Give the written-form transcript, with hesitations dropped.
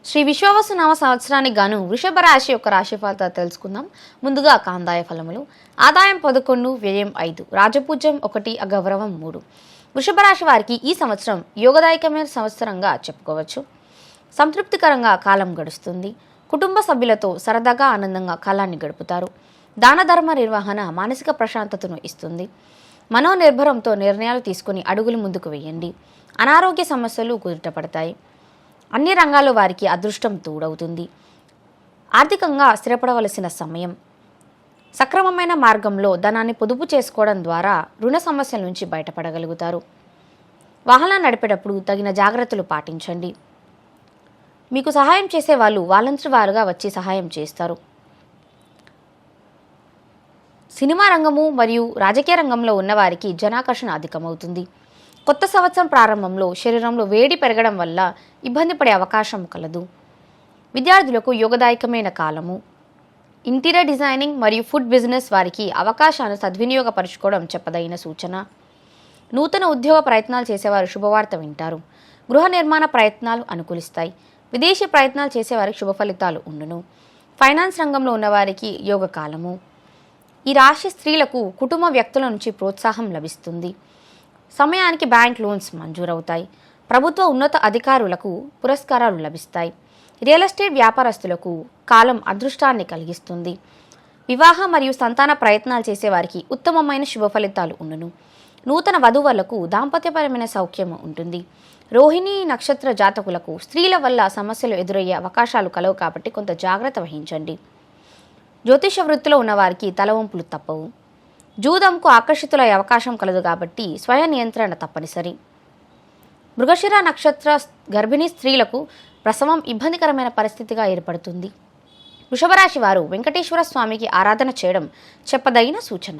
శ్రీ విశ్వావసునామ సంవత్సరానికి గాను వృషభ రాశి యొక్క రాశి ఫలితాలు తెలుసుకుందాం. ముందుగా కాందాయ ఫలములు. ఆదాయం 11, వ్యయం 5, రాజపూజ్యం 1, అగౌరవం 3. వృషభ రాశి వారికి ఈ సంవత్సరం యోగదాయకమైన సంవత్సరంగా చెప్పుకోవచ్చు. సంతృప్తికరంగా కాలం గడుస్తుంది. కుటుంబ సభ్యులతో సరదాగా ఆనందంగా కాలాన్ని గడుపుతారు. దాన ధర్మ నిర్వహణ మానసిక ప్రశాంతతను ఇస్తుంది. మనోనిర్భరంతో నిర్ణయాలు తీసుకుని అడుగులు ముందుకు వేయండి. అనారోగ్య సమస్యలు కుదుటపడతాయి. అన్ని రంగాల్లో వారికి అదృష్టం తోడవుతుంది. ఆర్థికంగా స్థిరపడవలసిన సమయం. సక్రమమైన మార్గంలో ధనాన్ని పొదుపు చేసుకోవడం ద్వారా రుణ సమస్యల నుంచి బయటపడగలుగుతారు. వాహనాన్ని నడిపేటప్పుడు తగిన జాగ్రత్తలు పాటించండి. మీకు సహాయం చేసే వాళ్ళు వాలంటరీ వారుగా వచ్చి సహాయం చేస్తారు. సినిమా రంగము మరియు రాజకీయ రంగంలో ఉన్నవారికి జనాకర్షణ అధికమవుతుంది. కొత్త సంవత్సరం ప్రారంభంలో శరీరంలో వేడి పెరగడం వల్ల ఇబ్బంది పడే అవకాశం కలదు. విద్యార్థులకు యోగదాయకమైన కాలము. ఇంటీరియర్ డిజైనింగ్ మరియు ఫుడ్ బిజినెస్ వారికి అవకాశాన్ని సద్వినియోగపరచుకోవడం చెప్పదగిన సూచన. నూతన ఉద్యోగ ప్రయత్నాలు చేసేవారు శుభవార్త వింటారు. గృహ నిర్మాణ ప్రయత్నాలు అనుకూలిస్తాయి. విదేశీ ప్రయత్నాలు చేసేవారికి శుభ ఫలితాలు ఉండును. ఫైనాన్స్ రంగంలో ఉన్నవారికి యోగ కాలము. ఈ రాశి స్త్రీలకు కుటుంబ వ్యక్తుల నుంచి ప్రోత్సాహం లభిస్తుంది. సమయానికి బ్యాంక్ లోన్స్ మంజూరవుతాయి. ప్రభుత్వ ఉన్నత అధికారులకు పురస్కారాలు లభిస్తాయి. రియల్ ఎస్టేట్ వ్యాపారస్తులకు కాలం అదృష్టాన్ని కలిగిస్తుంది. వివాహ మరియు సంతాన ప్రయత్నాలు చేసేవారికి ఉత్తమమైన శుభ ఫలితాలు ఉండును. నూతన వధువులకు దాంపత్యపరమైన సౌఖ్యం ఉంటుంది. రోహిణి నక్షత్ర జాతకులకు స్త్రీల వల్ల సమస్యలు ఎదురయ్యే అవకాశాలు కలవు కాబట్టి కొంత జాగ్రత్త వహించండి. జ్యోతిష వృత్తిలో ఉన్నవారికి తలవంపులు తప్పవు. జూదంకు ఆకర్షితులయ్యే అవకాశం కలదు కాబట్టి స్వయం నియంత్రణ తప్పనిసరి. మృగశిర నక్షత్ర గర్భిణీ స్త్రీలకు ప్రసవం ఇబ్బందికరమైన పరిస్థితిగా ఏర్పడుతుంది. వృషభరాశి వారు వెంకటేశ్వర స్వామికి ఆరాధన చేయడం చెప్పదగిన సూచన.